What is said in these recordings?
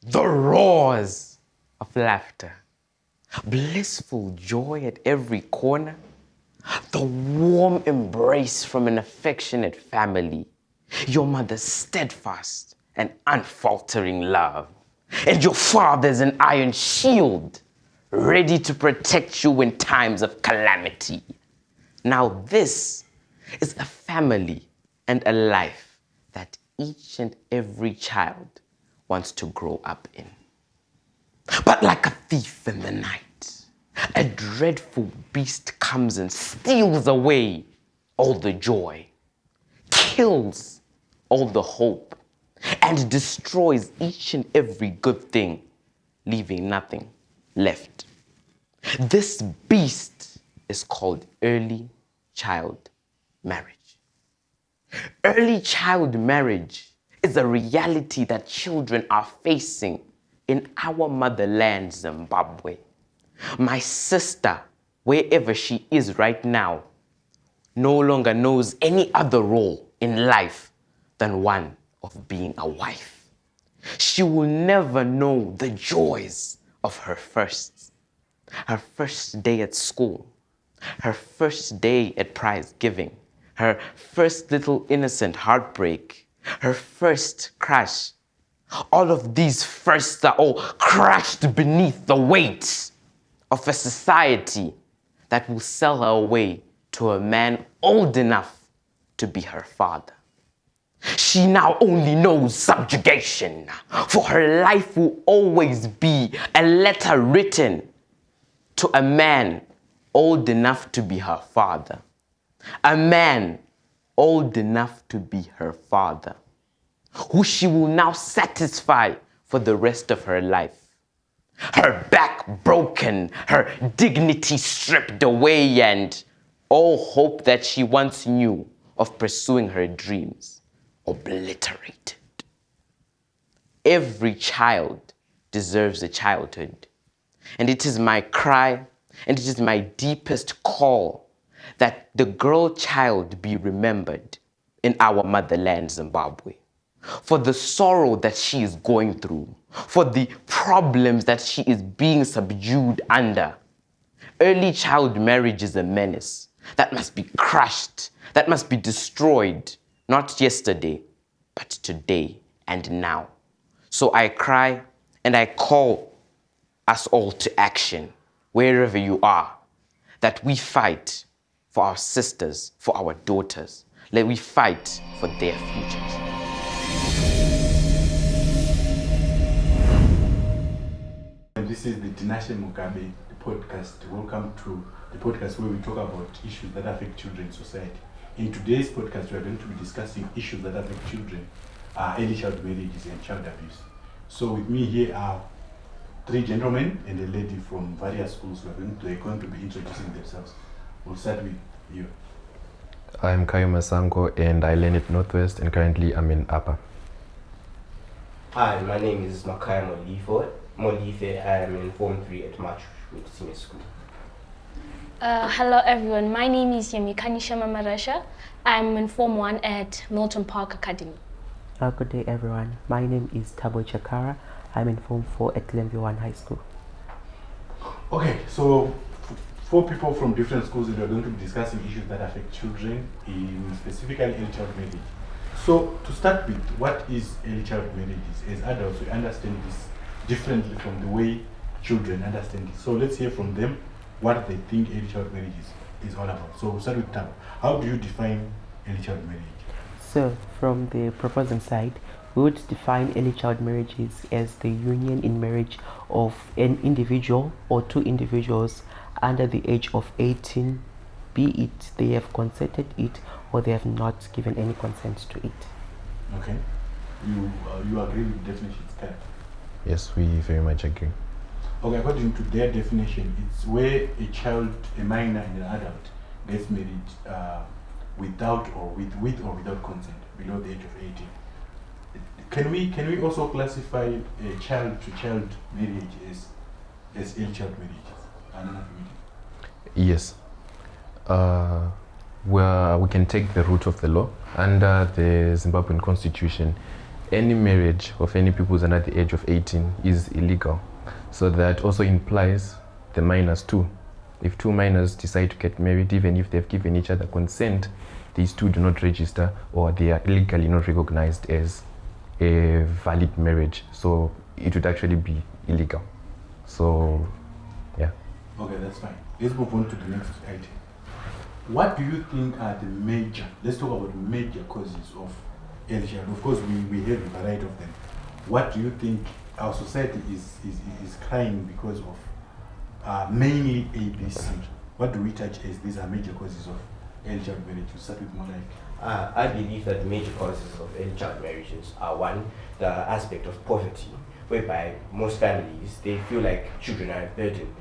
the roars of laughter, blissful joy at every corner, the warm embrace from an affectionate family, your mother's steadfast and unfaltering love, and your father's an iron shield, ready to protect you in times of calamity. Now this is a family and a life that each and every child wants to grow up in. But like a thief in the night, a dreadful beast comes and steals away all the joy, kills all the hope, and destroys each and every good thing, leaving nothing left. This beast is called early child marriage. Early child marriage is a reality that children are facing in our motherland, Zimbabwe. My sister, wherever she is right now, no longer knows any other role in life than one of being a wife. She will never know the joys of her first day at school, her first day at prize giving, her first little innocent heartbreak, her first crush. All of these firsts are all crushed beneath the weight of a society that will sell her away to a man old enough to be her father. She now only knows subjugation, for her life will always be a letter written to a man old enough to be her father. A man old enough to be her father, who she will now satisfy for the rest of her life. Her back broken, her dignity stripped away, and all hope that she once knew of pursuing her dreams obliterated. Every child deserves a childhood, and it is my cry and it is my deepest call that the girl child be remembered in our motherland, Zimbabwe, for the sorrow that she is going through, for the problems that she is being subdued under. Early child marriage is a menace that must be crushed, that must be destroyed, not yesterday, but today and now. So I cry and I call us all to action, wherever you are, that we fight for our sisters, for our daughters. Let we fight for their futures. This is the Tinashe Mugabe podcast. Welcome to the podcast where we talk about issues that affect children in society. In today's podcast, we are going to be discussing issues that affect children, early child marriages and child abuse. So with me here are three gentlemen and a lady from various schools who are going to be introducing themselves. We'll start with you. I'm Kayo Masango and I learn at Northwest and currently I'm in Upper. Hi, my name is Makaya Molife. I am in Form 3 at March Senior School. Hello everyone, my name is Yemikani Mamarasha. I'm in Form 1 at Milton Park Academy. Good day everyone, my name is Tabo Chakara. I'm in Form 4 at Glenview 1 High School. Okay, so four people from different schools that are going to be discussing issues that affect children, in specifically early child marriage. So to start with, what is early child marriage? As adults, we understand this differently from the way children understand it. So let's hear from them what they think early child marriage is all about. So we'll start with Tabo. How do you define early child marriage? So from the proposing side, we would define early child marriages as the union in marriage of an individual or two individuals under the age of 18, be it they have consented it or they have not given any consent to it. Okay. You agree with the definition, Sky? Yes, we very much agree. Okay, according to their definition, it's where a child, a minor and an adult gets married without or with or without consent below the age of 18. Can we also classify a child-to-child marriage as early child marriages? I don't know if you Yes. We can take the root of the law. Under the Zimbabwean Constitution, any marriage of any people who's under the age of 18 is illegal. So that also implies the minors too. If two minors decide to get married, even if they've given each other consent, these two do not register or they are legally not recognized as a valid marriage. So it would actually be illegal. So, yeah. Okay, that's fine. Let's move on to the next item. What do you think are the major, let's talk about major causes of early childhood. Of course, we have a variety of them. What do you think our society is crying because of mainly ABC? What do we touch as these are major causes of early child marriage? We'll start with Malaika. I believe that the major causes of early child marriages are one, the aspect of poverty, whereby most families, they feel like children are a burden.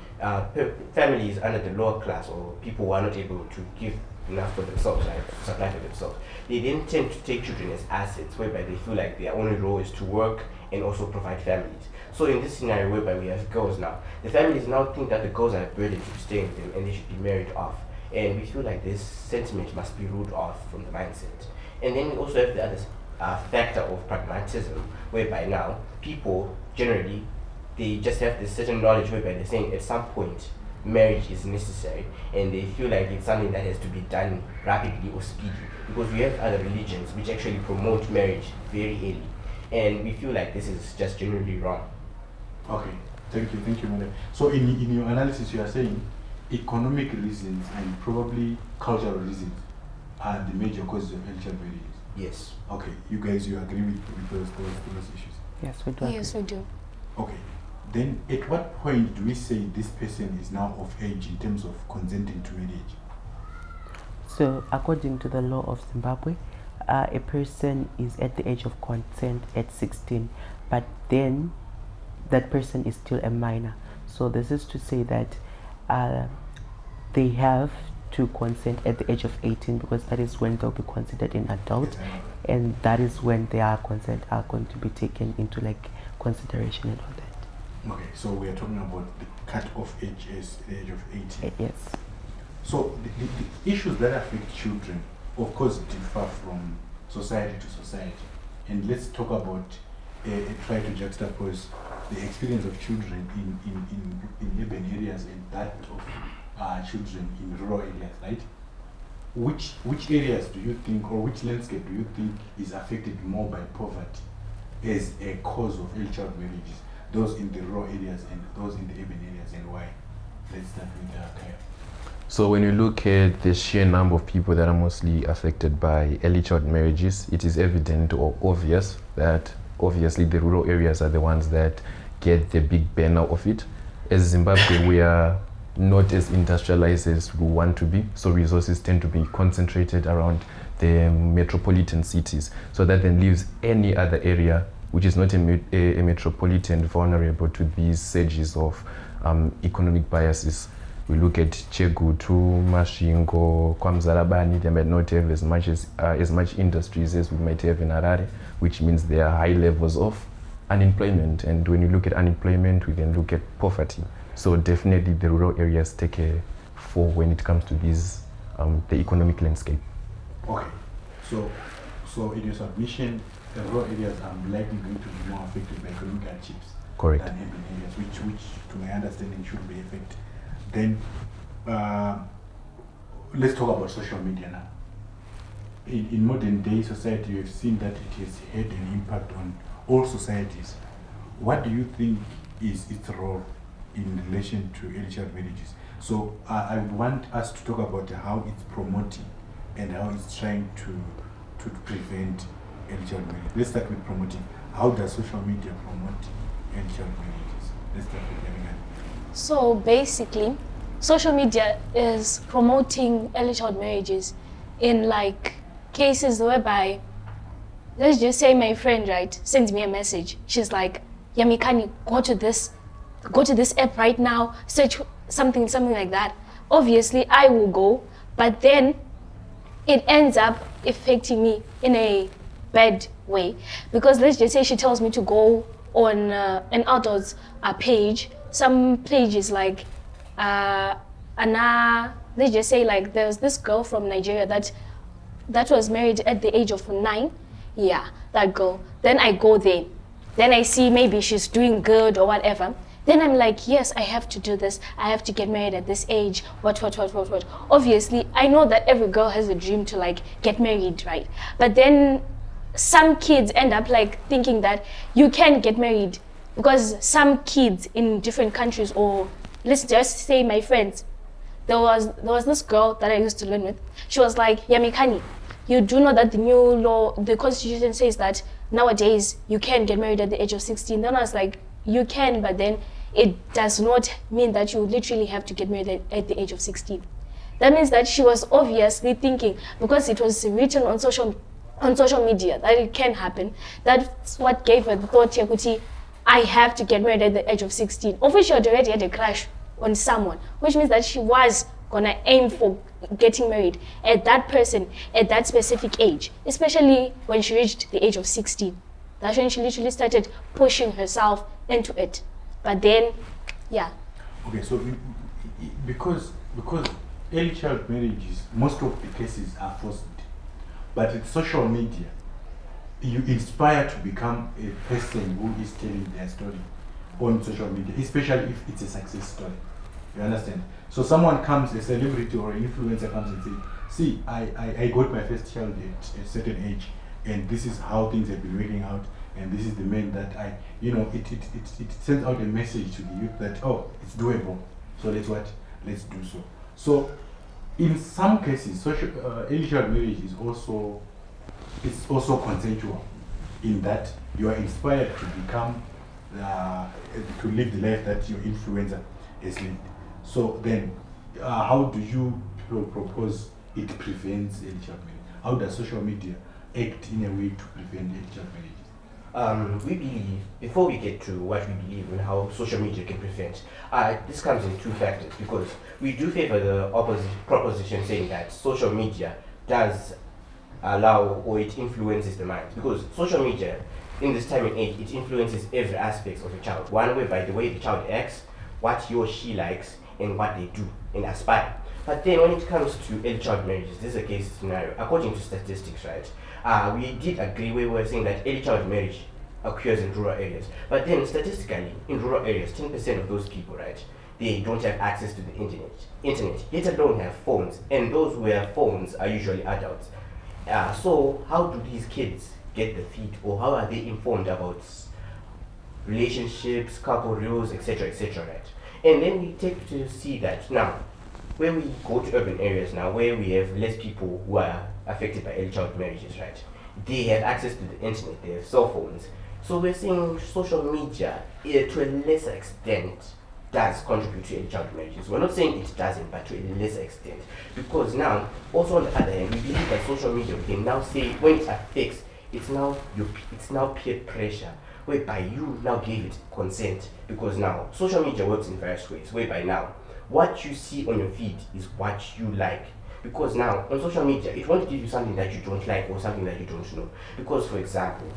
Families under the lower class or people who are not able to give enough for themselves, right, to supply for themselves, they then tend to take children as assets, whereby they feel like their only role is to work and also provide families. So in this scenario whereby we have girls now, the families now think that the girls are a burden to be staying with them and they should be married off. And we feel like this sentiment must be ruled off from the mindset. And then we also have the other factor of pragmatism, whereby now people generally, they just have this certain knowledge whereby they're saying at some point marriage is necessary and they feel like it's something that has to be done rapidly or speedily, because we have other religions which actually promote marriage very early, and we feel like this is just generally wrong. Okay, thank you, Madam. So in your analysis, you are saying economic reasons and probably cultural reasons are the major causes of early child marriages. Yes. Okay, you guys, you agree with those issues? Yes, we do. Yes, we do. Okay, then at what point do we say this person is now of age in terms of consenting to marriage? So, according to the law of Zimbabwe, a person is at the age of consent at 16, but then that person is still a minor. So this is to say that they have to consent at the age of 18, because that is when they'll be considered an adult, and that is when their consent are going to be taken into like consideration and all that. Okay, so we are talking about the cut-off age is the age of 18. Yes. So the issues that affect children, of course, differ from society to society. And let's talk about, try to juxtapose the experience of children in urban areas and that of children in rural areas, right? Which areas do you think, or which landscape do you think is affected more by poverty as a cause of early child marriages? Those in the rural areas and those in the urban areas, and why? Let's start with Kaya. So when you look at the sheer number of people that are mostly affected by early child marriages, it is evident or obvious that obviously the rural areas are the ones that get the big banner of it. As Zimbabwe, we are not as industrialized as we want to be, so resources tend to be concentrated around the metropolitan cities. So that then leaves any other area which is not a metropolitan vulnerable to these surges of economic biases. We look at Chegutu, Mashingo, Kwamzarabani, they might not have as much industries as we might have in Harare, which means there are high levels of unemployment. And when you look at unemployment, we can look at poverty. So definitely the rural areas take a fall when it comes to these, the economic landscape. Okay, so in your submission, the rural areas are likely going to be more affected by economic hardships. Correct. Than urban areas, which to my understanding should be affected. Then let's talk about social media now. In modern day society, you have seen that it has had an impact on all societies. What do you think is its role in relation to early child marriages? So I would want us to talk about how it's promoting and how it's trying to prevent early child marriage. Let's start with promoting. How does social media promote early child marriages? Let's start with Yamikani. So basically, social media is promoting early child marriages in like cases whereby, let's just say my friend, right, sends me a message. She's like, Yamikani, go to this app right now, search something like that. Obviously, I will go, but then it ends up affecting me in a bad way, because let's just say she tells me to go on an outdoors page. Some pages like let's just say like there's this girl from Nigeria that was married at the age of 9, Yeah, that girl. Then I go there. Then I see maybe she's doing good or whatever. Then I'm like, yes, I have to do this. I have to get married at this age. What. Obviously, I know that every girl has a dream to like get married, right? But then some kids end up like thinking that you can get married because some kids in different countries, or let's just say my friends, there was this girl that I used to learn with. She was like, Yamikani, you do know that the new law, the constitution says that nowadays you can get married at the age of 16. Then I was like, you can, but then it does not mean that you literally have to get married at the age of 16. That means that she was obviously thinking, because it was written on social media that it can happen. That's what gave her the thought, Yakuti, I have to get married at the age of 16. Of which she had already had a crush on someone, which means that she was gonna aim for getting married at that person at that specific age, especially when she reached the age of 16. That's when she literally started pushing herself into it. But then, yeah. Okay, so because early child marriages, most of the cases are forced, but with social media, you inspire to become a person who is telling their story on social media, especially if it's a success story. You understand? So someone comes, a celebrity or an influencer comes and says, see, I got my first child at a certain age, and this is how things have been working out, and this is the man that it sends out a message to the youth that, oh, it's doable, so let's do so. So in some cases, early child marriage is also consensual, in that you are inspired to become to live the life that your influencer has lived. So then, how do you propose it prevents early child marriage? How does social media act in a way to prevent early child marriages? We believe, before we get to what we believe and how social media can prevent, this comes in two factors, because we do favor the opposite proposition saying that social media does allow, or it influences the mind, because social media in this time and age, it influences every aspect of a child. One way, by the way the child acts, what he or she likes, and what they do and aspire. But then when it comes to early child marriages, this is a case scenario. According to statistics, right, we did agree, we were saying that early child marriage occurs in rural areas. But then statistically, in rural areas, 10% of those people, right, they don't have access to the internet, yet alone have phones. And those who have phones are usually adults. So how do these kids get the feed, or how are they informed about relationships, couple rules, etc., right? And then we take to see that now, when we go to urban areas now, where we have less people who are affected by early child marriages, right? They have access to the internet, they have cell phones. So we're seeing social media, to a lesser extent, does contribute to early child marriages. We're not saying it doesn't, but to a lesser extent. Because now, also on the other hand, we believe that social media, we can now say, when it affects, it's now peer pressure, whereby you now give it consent, because now social media works in various ways, whereby now what you see on your feed is what you like, because now on social media it won't give you something that you don't like or something that you don't know. Because for example,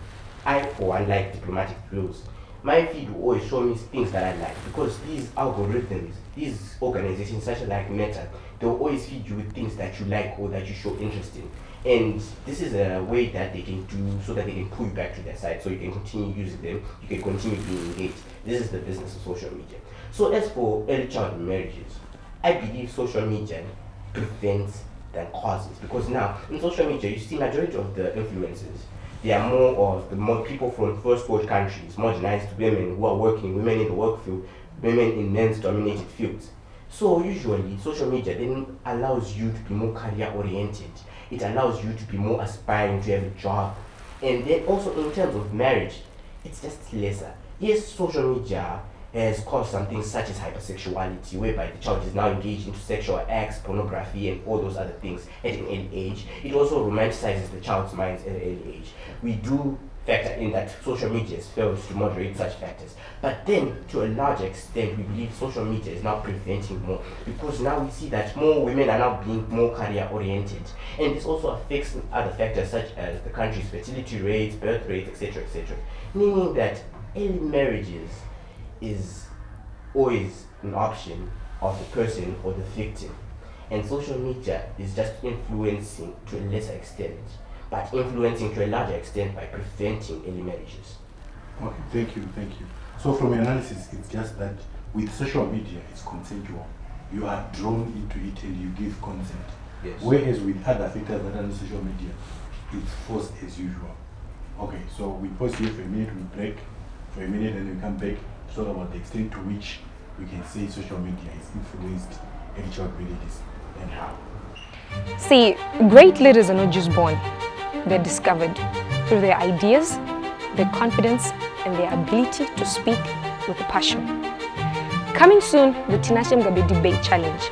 I for one like diplomatic rules. My feed will always show me things that I like, because these algorithms, these organizations such as like Meta, they'll always feed you with things that you like or that you show interest in. And this is a way that they can do so that they can pull you back to their site, so you can continue using them, you can continue being engaged. This is the business of social media. So as for early child marriages, I believe social media prevents than causes, because now in social media you see majority of the influencers, they are more people from first world countries, marginalized women who are working, women in the work field, women in men's dominated fields. So usually social media then allows you to be more career oriented. It allows you to be more aspiring to have a job. And then also in terms of marriage, it's just lesser. Yes, social media has caused something such as hypersexuality, whereby the child is now engaged into sexual acts, pornography, and all those other things at an early age. It also romanticizes the child's minds at an early age. We do factor in that social media has failed to moderate such factors. But then, to a large extent, we believe social media is now preventing more, because now we see that more women are now being more career-oriented. And this also affects other factors such as the country's fertility rates, birth rates, etc., etc. Meaning that early marriages is always an option of the person or the victim. And social media is just influencing to a lesser extent. but influencing to a larger extent by preventing early marriages. Okay, thank you. So from your analysis, it's just that with social media, it's consensual. You are drawn into it and you give consent. Yes. Whereas with other factors that are on social media, it's forced as usual. Okay, so we pause here for a minute, we break for a minute, and we come back to talk about the extent to which we can say social media has influenced early child marriages and how. See, great leaders are not just born, they're discovered through their ideas, their confidence, and their ability to speak with passion. Coming soon, the Tinashe Mugabe Debate Challenge,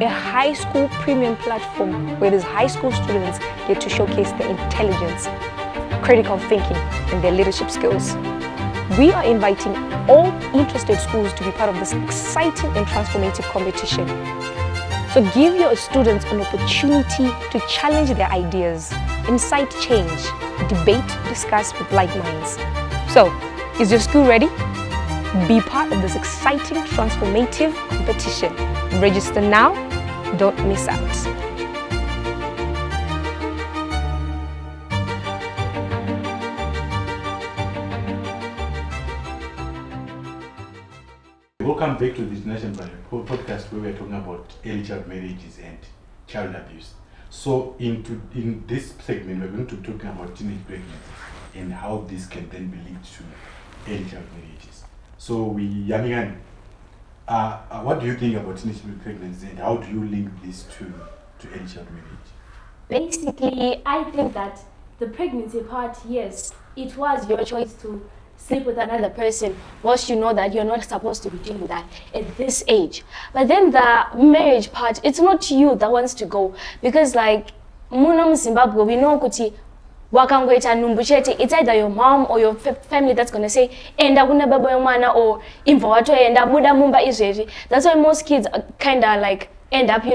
a high school premium platform where these high school students get to showcase their intelligence, critical thinking, and their leadership skills. We are inviting all interested schools to be part of this exciting and transformative competition. So give your students an opportunity to challenge their ideas, incite change, debate, discuss with like minds. So, is your school ready? Be part of this exciting, transformative competition. Register now, don't miss out. Welcome back to this National podcast where we're talking about early child marriages and child abuse. So in this segment, we're going to talk about teenage pregnancy and how this can then be linked to early child marriages. So Yamingani, what do you think about teenage pregnancy and how do you link this to early child marriage? Basically, I think that the pregnancy part, yes, it was your choice to sleep with another person whilst you know that you're not supposed to be doing that at this age. But then the marriage part, it's not you that wants to go, because like muno Zimbabwe, we know kuti wakangweta numbuchete, it's either your mom or your family that's gonna say enda kuna baba yomwana or imva wato enda buda mumba izveri. That's why most kids kind of like end up,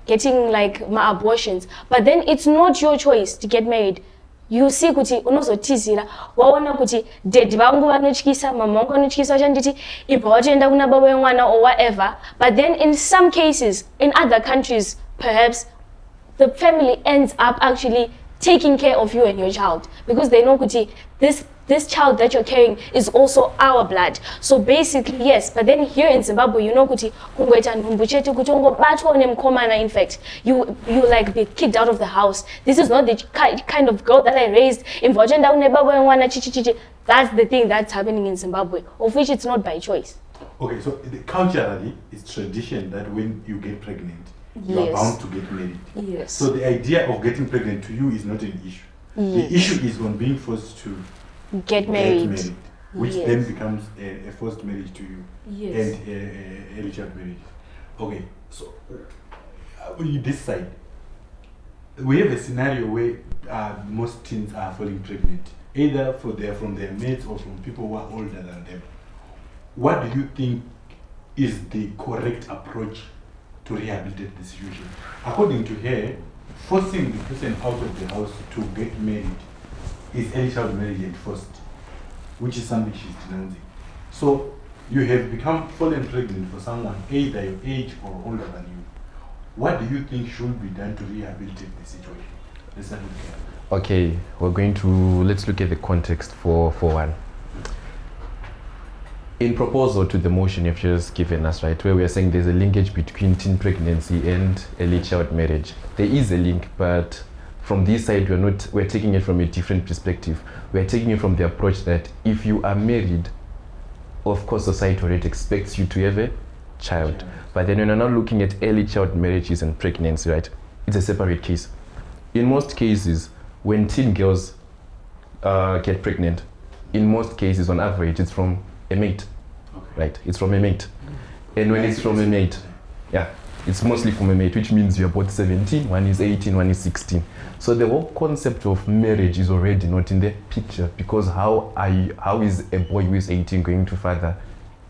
getting like abortions. But then it's not your choice to get married. You see kuti unozotizira waona kuti daddy vangu vanotyisa, mama vangu vanotyisa, vachanditi ibva watoenda kuna baba yomwana or whatever. But then in some cases, in other countries, perhaps the family ends up actually taking care of you and your child, because they know kuti this child that you're carrying is also our blood. So basically, yes, but then here in Zimbabwe, you know kuti kungoita nhumbuchete kuti ungobatwa nemukomana. In fact, you like be kicked out of the house. This is not the kind of girl that I raised. That's the thing that's happening in Zimbabwe, of which it's not by choice. Okay, so culturally, it's tradition that when you get pregnant, you are bound to get married. Yes. So the idea of getting pregnant to you is not an issue. Yes. The issue is on being forced to Get married. Which Yes. then becomes a forced marriage to you. Yes. And early child marriage. Okay, so on this side, we have a scenario where most teens are falling pregnant, either from their mates or from people who are older than them. What do you think is the correct approach to rehabilitate the situation? According to her, forcing the person out of the house to get married is early child marriage and forced, which is something she's denouncing. So you have fallen pregnant for someone either your age or older than you. What do you think should be done to rehabilitate the situation? Let's start with Karen. Okay, let's look at the context for one. In proposal to the motion you've just given us, right, where we are saying there's a linkage between teen pregnancy and early child marriage. There is a link, but from this side, we're taking it from a different perspective. We're taking it from the approach that if you are married, of course society already expects you to have a child. But then when you're now looking at early child marriages and pregnancy, right, it's a separate case. In most cases, when teen girls get pregnant, in most cases, on average, it's from a mate, right? It's from a mate. And when it's from a mate, yeah, it's mostly from a mate, which means you're both 17, one is 18, one is 16. So the whole concept of marriage is already not in the picture, because how is a boy who is 18 going to father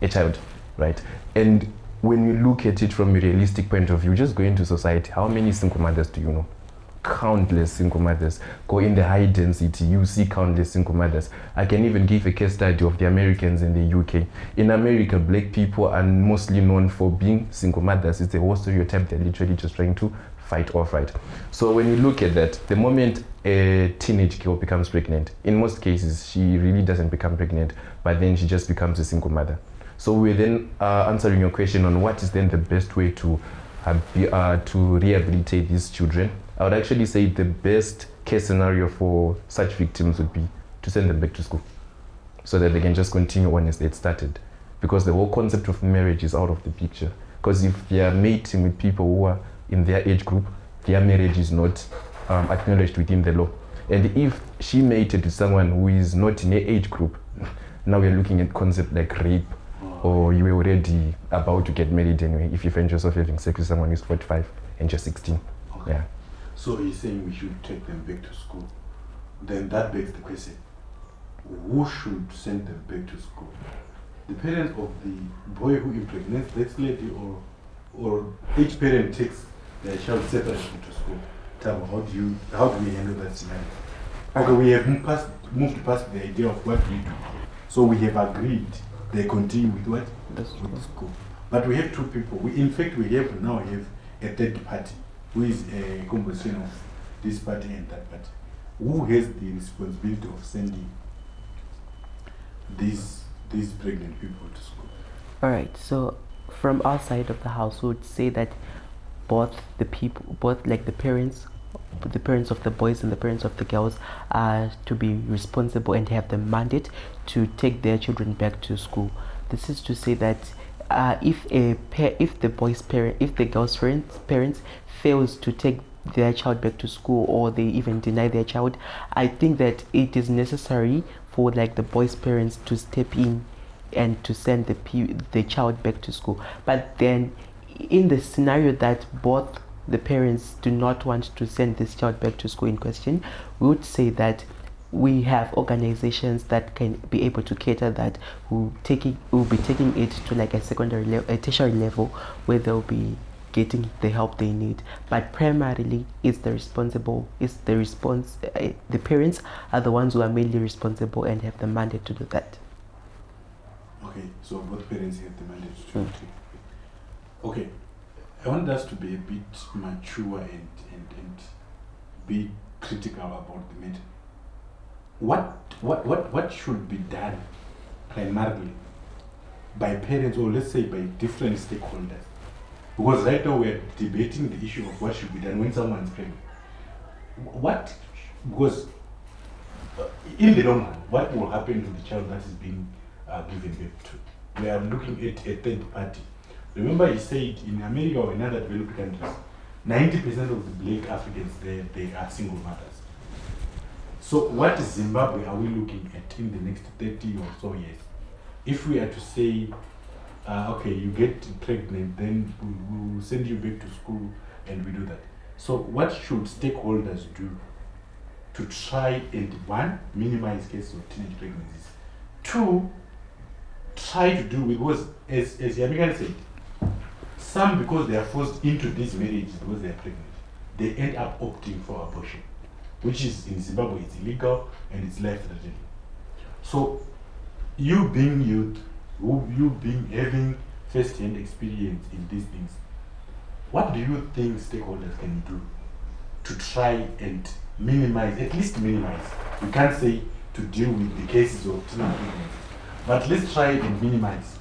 a child, right? And when you look at it from a realistic point of view, just go into society, how many single mothers do you know? Countless single mothers. Go in the high density, you see countless single mothers. I can even give a case study of the Americans in the UK. In America, black people are mostly known for being single mothers. It's a whole stereotype. They're literally just trying to fight off, right? So when you look at that, the moment a teenage girl becomes pregnant, in most cases, she really doesn't become pregnant, but then she just becomes a single mother. So we're then answering your question on what is then the best way to rehabilitate these children. I would actually say the best case scenario for such victims would be to send them back to school so that they can just continue on as they had started. Because the whole concept of marriage is out of the picture. Because if they are mating with people who are in their age group, their marriage is not acknowledged within the law. And if she mated with someone who is not in her age group, now we're looking at concept like rape, or you were already about to get married anyway if you find yourself having sex with someone who's 45 and you're 16. Okay. Yeah. So he's saying we should take them back to school. Then that begs the question, who should send them back to school? The parents of the boy who impregnates this lady, or each parent takes their child separately to school? Tell me, how do we handle that scenario? Okay, we have moved past the idea of what we do. So we have agreed they continue with what? With the school. But we have two people. In fact, we now have a third party who is a combination of this party and that party. Who has the responsibility of sending these pregnant people to school? All right, so from our side of the house, we would say that both like the parents of the boys and the parents of the girls are to be responsible and have the mandate to take their children back to school. This is to say that if the girl's parents fails to take their child back to school, or they even deny their child, I think that it is necessary for like the boys' parents to step in and to send the child back to school. But then in the scenario that both the parents do not want to send this child back to school in question, we would say that we have organizations that can be able to cater that, will be taking it to like a tertiary level where they'll be getting the help they need. But primarily the parents are the ones who are mainly responsible and have the mandate to do that. Okay, so both parents have the mandate to take. Okay, I want us to be a bit mature and be critical about the matter. What should be done primarily by parents, or let's say by different stakeholders? Because right now we're debating the issue of what should be done when someone's pregnant. Because in the long run, what will happen to the child that is being given birth to? We are looking at a third party. Remember, he said in America or in other developed countries, 90% of the black Africans they are single mothers. So what Zimbabwe are we looking at in the next 30 or so years? If we are to say, okay, you get pregnant, then we will send you back to school and we do that. So what should stakeholders do to try and, one, minimize cases of teenage pregnancies? Two, try to do, because as Yamikan said, some, because they are forced into these marriages because they are pregnant, they end up opting for abortion, which is in Zimbabwe it's illegal and it's life-threatening. So you being youth, having first-hand experience in these things, what do you think stakeholders can do to try and minimize, at least minimize? You can't say to deal with the cases of teenage pregnancies, but let's try and minimize.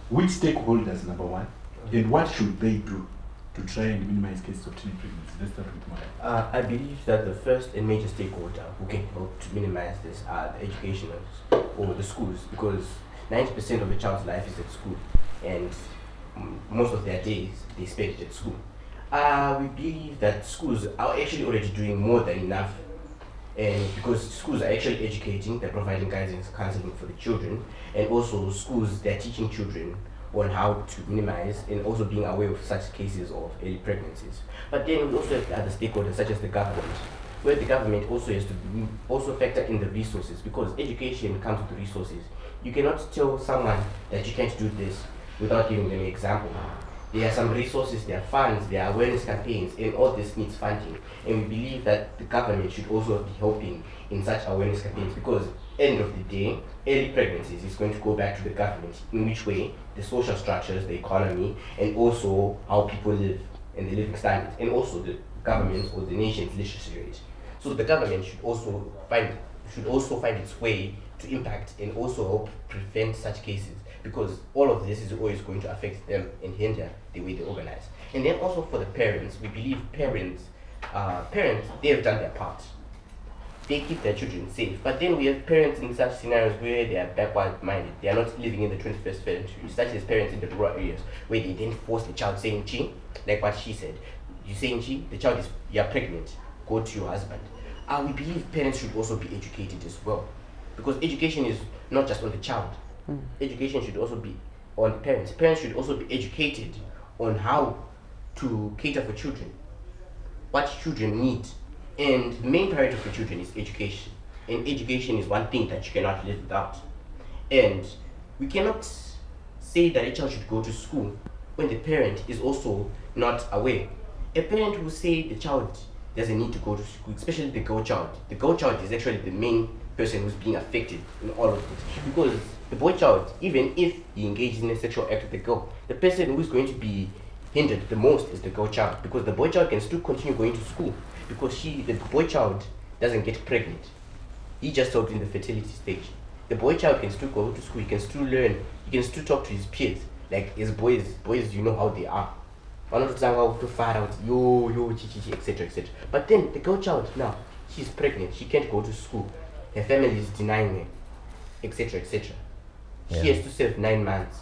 Which stakeholders, number one, and what should they do to try and minimize cases of teenage pregnancy? Let's start with Mara. I believe that the first and major stakeholder who can help to minimize this are the educationals or the schools, because 90% of a child's life is at school, and most of their days they spend at school. We believe that schools are actually already doing more than enough, and because schools are actually educating, they're providing guidance, counseling for the children, and also schools, they're teaching children on how to minimize and also being aware of such cases of early pregnancies. But then we also have the other stakeholders such as the government, where the government also has to also factor in the resources, because education comes with resources. You cannot tell someone that you can't do this without giving them an example. There are some resources, there are funds, there are awareness campaigns, and all this needs funding. And we believe that the government should also be helping in such awareness campaigns, because end of the day, early pregnancies is going to go back to the government, in which way the social structures, the economy, and also how people live and the living standards, and also the government or the nation's literacy rate. So the government should also find its way to impact and also help prevent such cases, because all of this is always going to affect them and hinder the way they organize. And then also for the parents, we believe parents, they have done their part. They keep their children safe. But then we have parents in such scenarios where they are backward minded. They are not living in the 21st century, such as parents in the rural areas where they then force the child saying chi, like what she said. You saying chi, the child is, you're pregnant, go to your husband. We believe parents should also be educated as well. Because education is not just on the child. Education should also be on parents. Parents should also be educated on how to cater for children, what children need. And the main priority for children is education. And education is one thing that you cannot live without. And we cannot say that a child should go to school when the parent is also not aware. A parent will say the child doesn't need to go to school, especially the girl child. The girl child is actually the main person who's being affected in all of this. Because the boy child, even if he engages in a sexual act with the girl, the person who's going to be hindered the most is the girl child, because the boy child can still continue going to school, because the boy child doesn't get pregnant. He just talked in the fertility stage. The boy child can still go to school, he can still learn, he can still talk to his peers, like his boys, you know how they are. To far out, etc. etc. But then the girl child now, she's pregnant, she can't go to school, her family is denying her, etc. etc. She has to serve 9 months,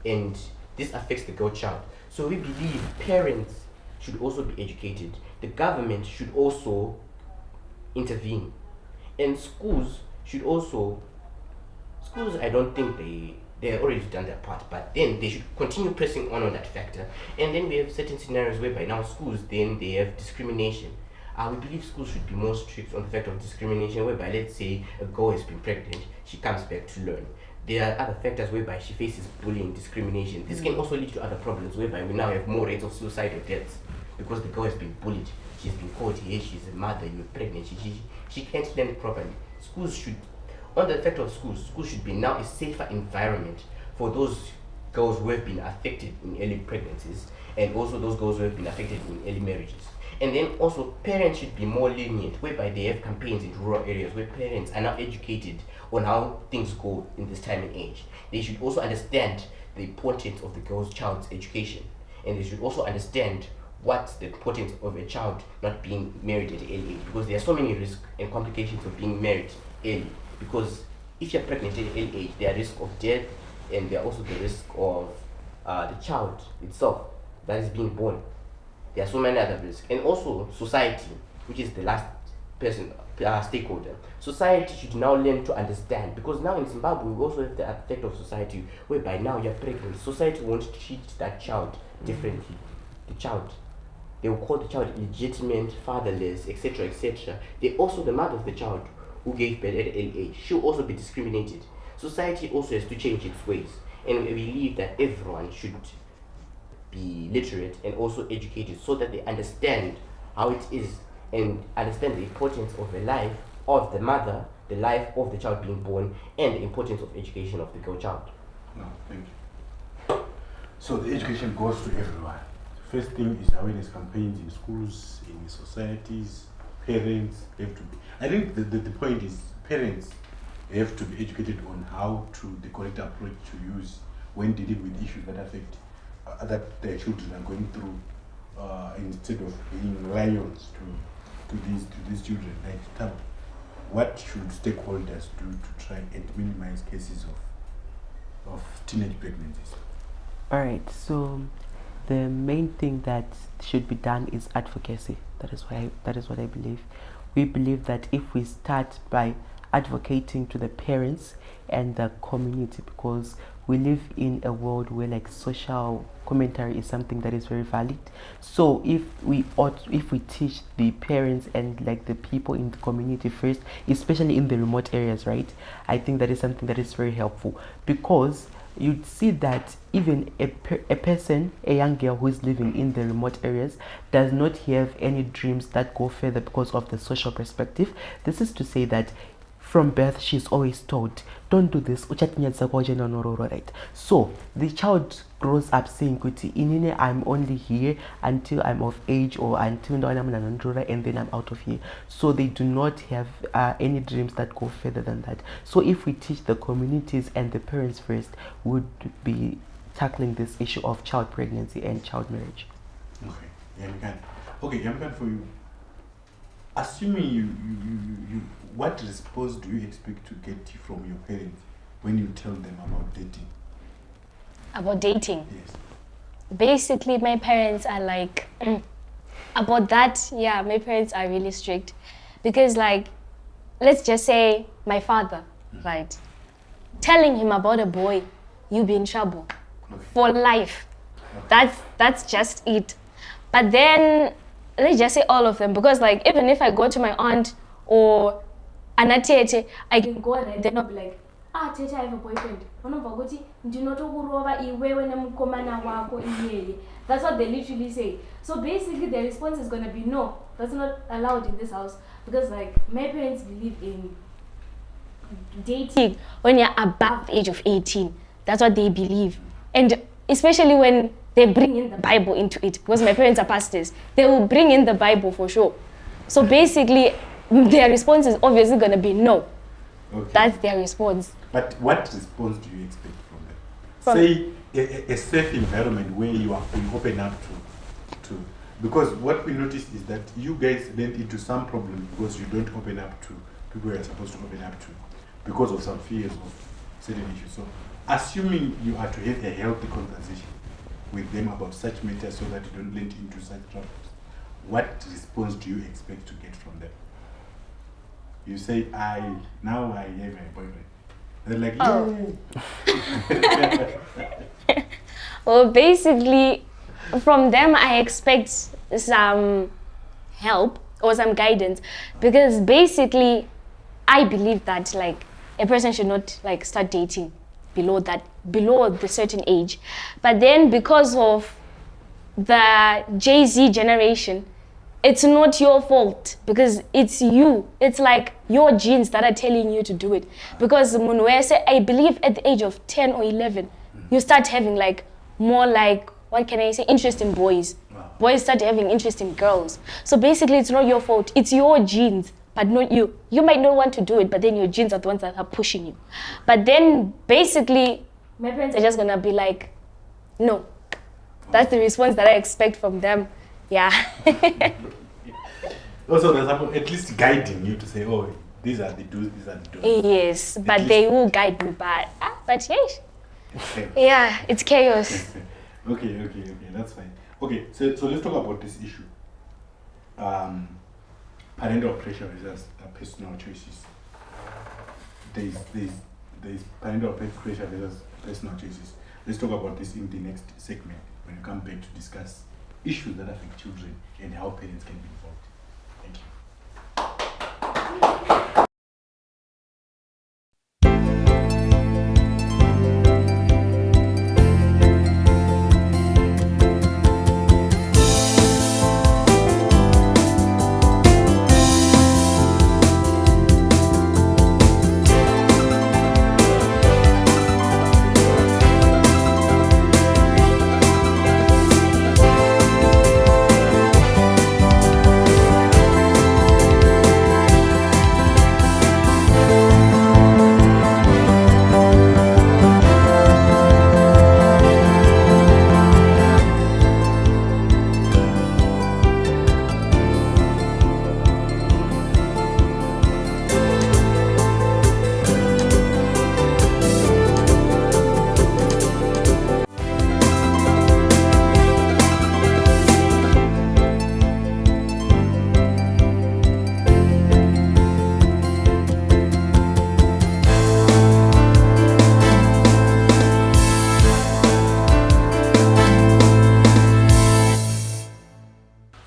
and this affects the girl child. So we believe parents should also be educated. The government should also intervene, and schools I don't think they have already done their part, but then they should continue pressing on that factor. And then we have certain scenarios whereby now schools, then they have discrimination. We believe schools should be more strict on the fact of discrimination, whereby let's say a girl has been pregnant, she comes back to learn. There are other factors whereby she faces bullying, discrimination. This can also lead to other problems whereby we now have more rates of suicidal deaths because the girl has been bullied. She's been called here, she's a mother, you're pregnant, she can't learn properly. Schools should, on the effect of schools should be now a safer environment for those girls who have been affected in early pregnancies, and also those girls who have been affected in early marriages. And then also parents should be more lenient, whereby they have campaigns in rural areas where parents are now educated on how things go in this time and age. They should also understand the importance of the girl's child's education, and they should also understand what's the importance of a child not being married at an early age, because there are so many risks and complications of being married early. Because if you're pregnant at an early age, there are risks of death, and there are also the risk of the child itself that is being born. There are so many other risks. And also society, which is the last person, stakeholder. Society should now learn to understand, because now in Zimbabwe we also have the effect of society whereby now you're pregnant. Society won't treat that child differently. The child, they will call the child illegitimate, fatherless, etc. etc. They also, the mother of the child who gave birth at an early age, she'll also be discriminated. Society also has to change its ways, and we believe that everyone should be literate and also educated so that they understand how it is and understand the importance of the life of the mother, the life of the child being born, and the importance of education of the girl child. No, thank you. So the education goes to everyone. The first thing is awareness campaigns in schools, in societies. Parents have to be, I think the point is parents have to be educated on how to, the correct approach to use when dealing with issues that affect that their children are going through, instead of being lions to these children. Like, what should stakeholders do to try and minimize cases of teenage pregnancies? All right, so the main thing that should be done is advocacy. That is what I believe. We believe that if we start by advocating to the parents and the community, because we live in a world where like social commentary is something that is very valid. So if we teach the parents and like the people in the community first, especially in the remote areas, right, I think that is something that is very helpful, because you'd see that even a person, a young girl who is living in the remote areas, does not have any dreams that go further because of the social perspective. This is to say that from birth, she's always told, don't do this. Right? So the child grows up saying, Inine, I'm only here until I'm of age or until I'm and then I'm out of here. So they do not have any dreams that go further than that. So if we teach the communities and the parents first, would be tackling this issue of child pregnancy and child marriage. Okay, Yamkan, for you. Assuming you, what response do you expect to get from your parents when you tell them about dating? About dating? Yes. Basically, my parents are like, about that, yeah, my parents are really strict. Because like, let's just say my father, right? Telling him about a boy, you'll be in trouble for life. That's just it. But then, let's just say all of them, because like even if I go to my aunt or Anatete, I can go and then I'll be like, Tete, I have a boyfriend. That's what they literally say. So basically the response is gonna be no, that's not allowed in this house, because like my parents believe in dating when you're above the age of 18. That's what they believe. And especially when they bring in the Bible into it, because my parents are pastors, they will bring in the Bible for sure. So basically, their response is obviously going to be no. Okay. That's their response. But what response do you expect from them? Say a safe environment where you are open up to, because what we noticed is that you guys went into some problems because you don't open up to people you are supposed to open up to because of some fears of certain issues. So assuming you are to have a healthy conversation with them about such matters so that you don't let into such troubles, what response do you expect to get from them? You say, I have my boyfriend. They're like, Well, basically, from them I expect some help or some guidance, because basically I believe that like a person should not like start dating below the certain age. But then because of the Jay-Z generation, it's not your fault, because it's you. It's like your genes that are telling you to do it. Because Munwese, I believe at the age of 10 or 11, you start having like more like, what can I say, interest in boys. Boys start having interest in girls. So basically it's not your fault, it's your genes, but not you. You might not want to do it, but then your genes are the ones that are pushing you. But then basically, my parents are just gonna be like, no. That's the response that I expect from them. Yeah. Also, there's at least guiding you to say, oh, these are the do's, these are the don'ts. Yes, but they will guide me. But yes, yeah, it's chaos. Okay, that's fine. Okay, so let's talk about this issue. Parental pressure versus personal choices. There's parental pressure versus personal choices. Let's talk about this in the next segment when we come back to discuss issues that affect children and how parents can be involved. Thank you.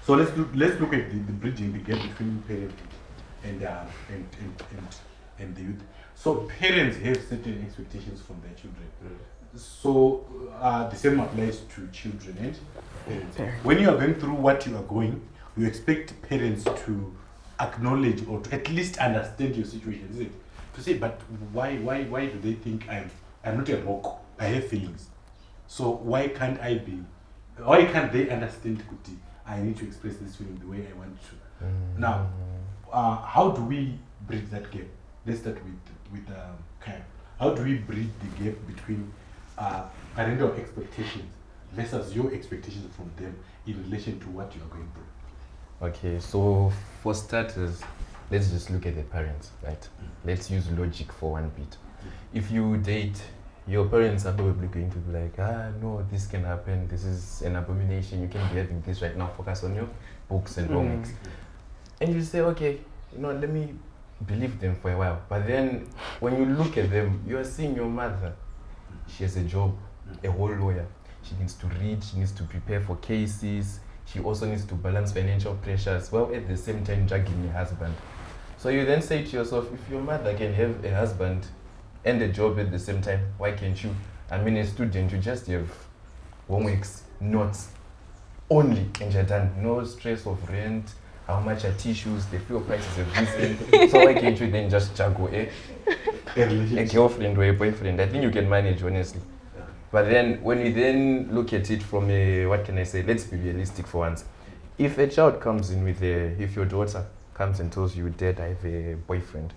So let's look at the bridging the gap between parents and the youth. So parents have certain expectations from their children. So the same applies to children and parents. When you are going through what you are going, you expect parents to acknowledge or to at least understand your situation, is it? to say, but why do they think I'm not a rock? I have feelings. So why can't they understand Kuti? I need to express this feeling the way I want to. Now, how do we bridge that gap? Let's start with Kyle. How do we bridge the gap between parental expectations versus your expectations from them in relation to what you are going through? Okay, so for starters, let's just look at the parents, right? Let's use logic for one bit. If you date, your parents are probably going to be like, no, this can happen, this is an abomination, you can't be having this right now, focus on your books and homeworks. And you say, okay, let me believe them for a while. But then when you look at them, you are seeing your mother. She has a job, a whole lawyer. She needs to read, she needs to prepare for cases. She also needs to balance financial pressures while at the same time dragging a husband. So you then say to yourself, if your mother can have a husband and a job at the same time, why can't you? I mean, a student, you just have homeworks, notes only, and you're done. No stress of rent, how much are tissues, the fuel prices have risen. So why can't you then just juggle a girlfriend or a boyfriend? I think you can manage, honestly. But then when we then look at it from a, what can I say, let's be realistic for once. If a child comes in with if your daughter comes and tells you, Dad, I have a boyfriend,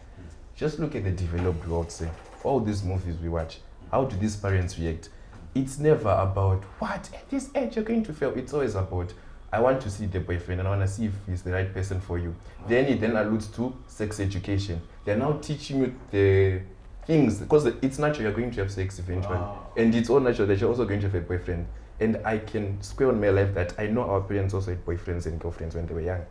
just look at the developed world, say, all these movies we watch, how do these parents react? It's never about, what, at this age you're going to fail. It's always about, I want to see the boyfriend and I want to see if he's the right person for you. Then it then alludes to sex education. They're now teaching you the things, because it's natural you're going to have sex eventually. And it's all natural that you're also going to have a boyfriend. And I can swear on my life that I know our parents also had boyfriends and girlfriends when they were young.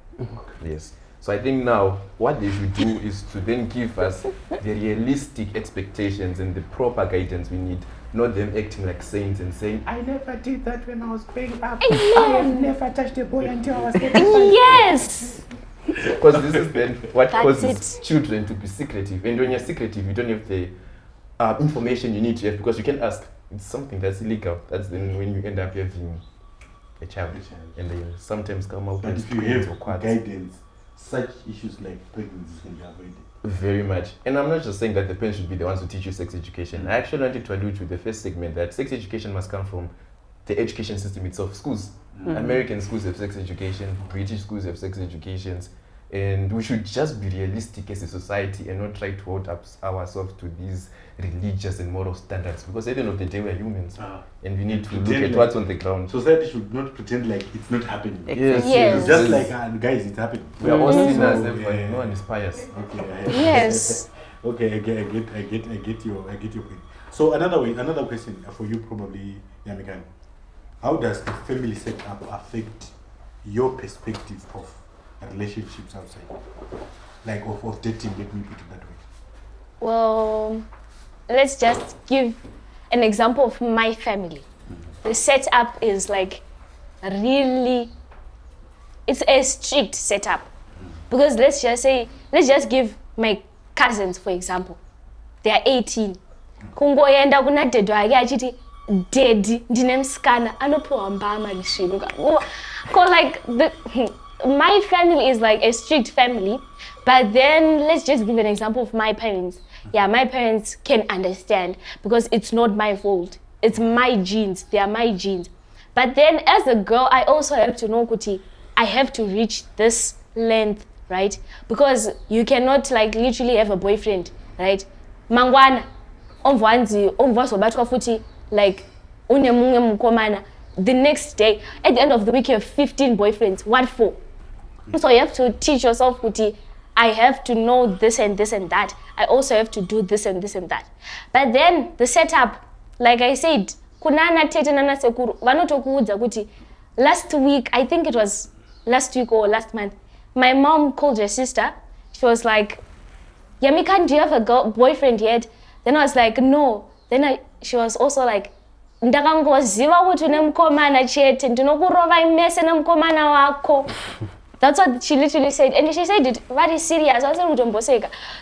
Yes. So I think now what they should do is to then give us the realistic expectations and the proper guidance we need, not them acting like saints and saying, I never did that when I was growing up. I have never touched a boy until I was 35. Yes! Because this is then what That's causes children to be secretive. And when you're secretive, you don't have the information you need to have, because you can ask. It's something that's illegal. That's then when you end up having a child. And they sometimes come out But with if you have quads. guidance, such issues like pregnancy can be avoided. Very much. And I'm not just saying that the parents should be the ones who teach you sex education. I actually wanted to allude to the first segment that sex education must come from the education system itself. Schools. American schools have sex education, British schools have sex educations. And we should just be realistic as a society and not try to hold up ourselves to these religious and moral standards, because at the end of the day we're humans and we need to look at what's on the ground. Society should not pretend like it's not happening. Yes. Just like, guys, it's happening. We are all sinners, So, everyone. No one is pious. Okay. Yes. Okay, I get your point. So another question for you probably, Yamikan. How does the family setup affect your perspective of relationships outside? Like of dating, let me put it that way. Well, let's just give an example of my family. The setup is like really, it's a strict setup. Because let's just give my cousins, for example. They are 18. Kungoenda kuna dedo ake achiti dedi ndine msikana anopuwa mbama lishinuka. Like my family is like a strict family, but then let's just give an example of my parents. Yeah, my parents can understand because it's not my fault. It's my genes. They are my genes. But then as a girl, I also have to know, Kuti, I have to reach this length, right? Because you cannot like literally have a boyfriend, right? Mangwana, omvwasobatwa futi, like unemunge mukomana. The next day, at the end of the week, you have 15 boyfriends. What for? So you have to teach yourself, Kuti, I have to know this and this and that. I also have to do this and this and that. But then the setup, like I said, kunana tete nana sekuru, vanotokuudza kuti last week, I think it was last week or last month, my mom called her sister. She was like, Yamikan, do you have a boyfriend yet? Then I was like, no. Then she was also like, ndakangoziva kuti une mukomana chete, ndinokurova imese nemukomana wako. That's what she literally said. And she said it very serious.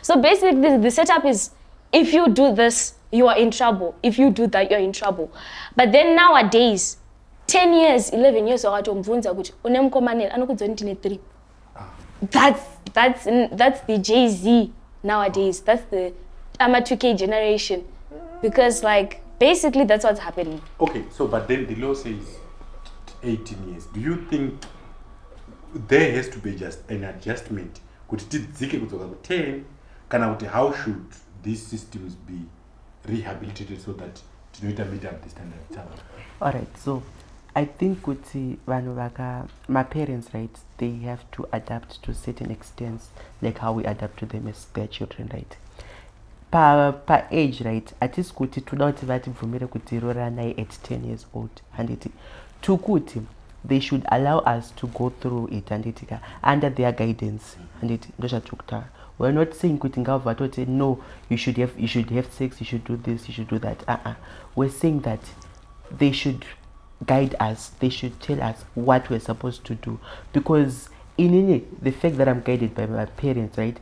So basically the setup is, if you do this, you are in trouble. If you do that, you're in trouble. But then nowadays, 10 years, 11 years, that's the Jay-Z nowadays. That's the I'm a 2K generation because like basically that's what's happening. Okay, so but then the law says 18 years. Do you think there has to be just an adjustment? Kuti tidzike kudzoka ku 10 kana kuti how should these systems be rehabilitated so that tinoita meet up the standard? Alright, so I think kuti vanhu my parents, right, they have to adapt to certain extents like how we adapt to them as their children, right? Pa age, right, atisi kuti toda kuti vatibvumire kuti roranai at 10 years old handiti tukuti they should allow us to go through it handitika under their guidance handiti ndozvatikutaura. We're not saying kuti ngavatote no, you should have sex, you should do this, you should do that. We're saying that they should guide us, they should tell us what we're supposed to do, because in the fact that I'm guided by my parents, right,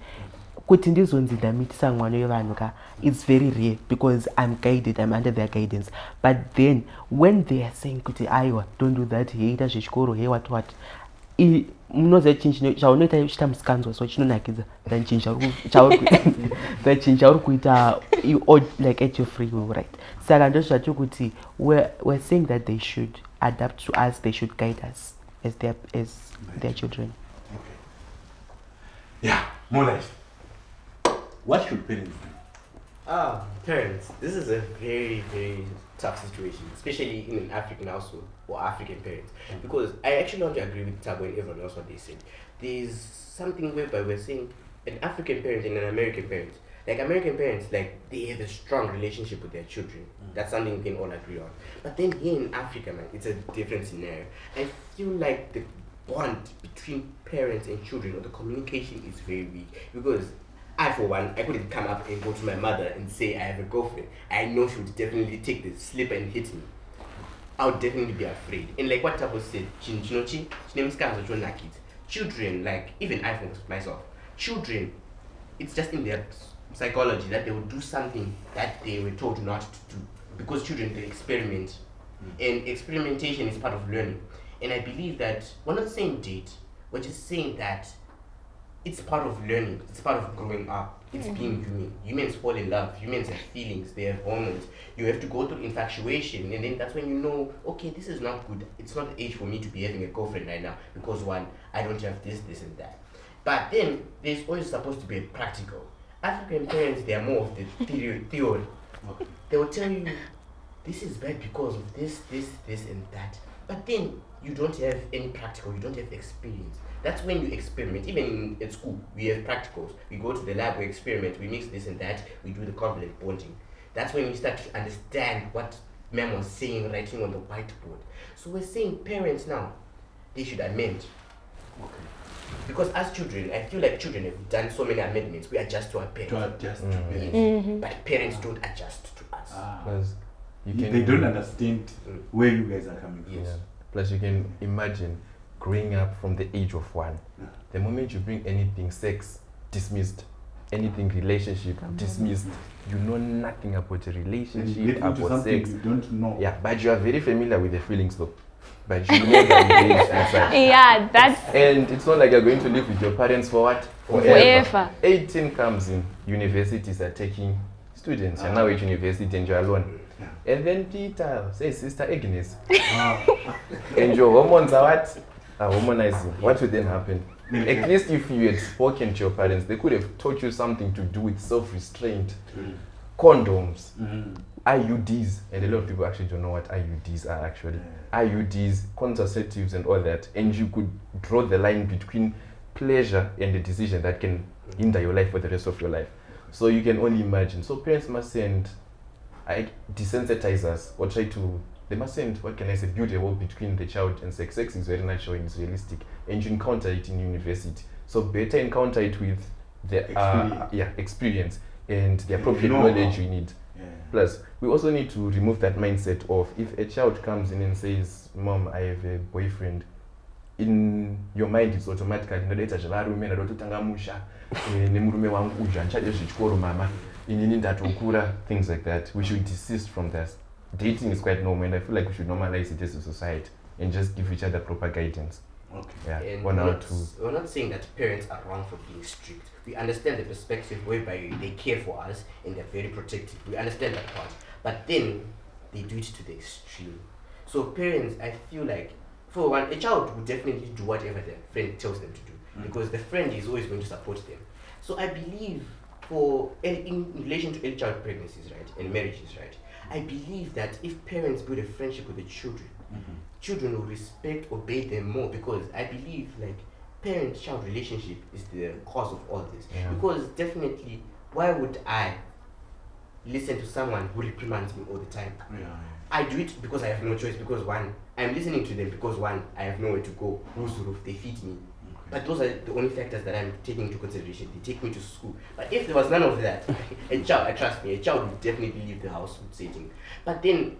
kuti ndizonzi ndamitisa mwana wevanhu ka, it's very rare because I'm guided, I'm under their guidance. But then when they are saying kuti aiwa don't do that, heita zvechikoro, hey what munoziva chinhu chaunoita uchita musikanzwa so chinonakidza than chinhu chauri kuita like at your free will, right? Saka ndozvati kuti we're saying that they should adapt to us, they should guide us as their children. Okay. Yeah, more life. What should parents do? Parents, this is a very, very tough situation, especially in an African household or African parents. Because I actually want to agree with Tabo and everyone else what they said. There's something whereby we're saying an African parent and an American parent. Like American parents, like they have a strong relationship with their children. That's something we can all agree on. But then here in Africa, man, it's a different scenario. I feel like the bond between parents and children, or the communication, is very weak. Because I, for one, I couldn't come up and go to my mother and say I have a girlfriend. I know she would definitely take the slip and hit me. I would definitely be afraid. And like what Tabo said, children, like even I for myself, children, it's just in their psychology that they would do something that they were told not to do. Because children, they experiment. And experimentation is part of learning. And I believe that we're not saying date, we're just saying that it's part of learning, it's part of growing up, it's being human. Humans fall in love, humans have feelings, they have hormones. You have to go through infatuation, and then that's when you know, okay, this is not good. It's not the age for me to be having a girlfriend right now, because one, I don't have this and that. But then, there's always supposed to be a practical. African parents, they are more of the theory. They will tell you, this is bad because of this, and that. But then, you don't have any practical, you don't have experience. That's when you experiment. Even in school, we have practicals. We go to the lab, we experiment, we mix this and that, we do the covalent bonding. That's when we start to understand what ma'am was saying, writing on the whiteboard. So we're saying parents now, they should amend. Okay. Because as children, I feel like children have done so many amendments. We adjust to our parents. To adjust to parents. But parents don't adjust to us. Plus, they don't understand where you guys are coming from. Yeah. Plus, you can imagine growing up from the age of 1. The moment you bring anything sex, dismissed. Anything relationship, dismissed. You know nothing about a relationship, about sex. You don't know. Yeah, but you are very familiar with the feelings though. But you know that you inside. Yeah, that's... And it's not like you're going to live with your parents for what? Forever. 18 comes in, universities are taking students. You're now at university and you're alone. And then Peter says, Sister Agnes. And your hormones are what? Are harmonizing. What would then happen? At least if you had spoken to your parents, they could have taught you something to do with self-restraint, condoms, IUDs, and a lot of people actually don't know what IUDs are actually. IUDs, contraceptives and all that, and you could draw the line between pleasure and the decision that can hinder your life for the rest of your life. So you can only imagine. So parents must send, desensitize us, or try to, they must send, what can I say, build a wall between the child and sex. Sex is very natural and it's realistic, and you encounter it in university. So better encounter it with the experience and the appropriate knowledge you need. Plus, we also need to remove that mindset of if a child comes in and says, Mom, I have a boyfriend, in your mind it's automatically things like that. We should desist from that. Dating is quite normal, and I feel like we should normalize it as a society and just give each other proper guidance. Okay. Yeah, And one we're or not, two. we're not saying that parents are wrong for being strict. We understand the perspective whereby they care for us and they're very protective. We understand that part. But then they do it to the extreme. So parents, I feel like, for one, a child will definitely do whatever their friend tells them to do because the friend is always going to support them. So I believe in relation to early child pregnancies, right, and marriages, right, I believe that if parents build a friendship with the children, children will respect, obey them more because I believe like parent-child relationship is the cause of all this. Yeah. Because definitely, why would I listen to someone who reprimands me all the time? Yeah. I do it because I have no choice. Because one, I'm listening to them because one, I have nowhere to go. Who's the roof? They feed me. But those are the only factors that I'm taking into consideration. They take me to school. But if there was none of that, trust me, a child would definitely leave the house with Satan. But then,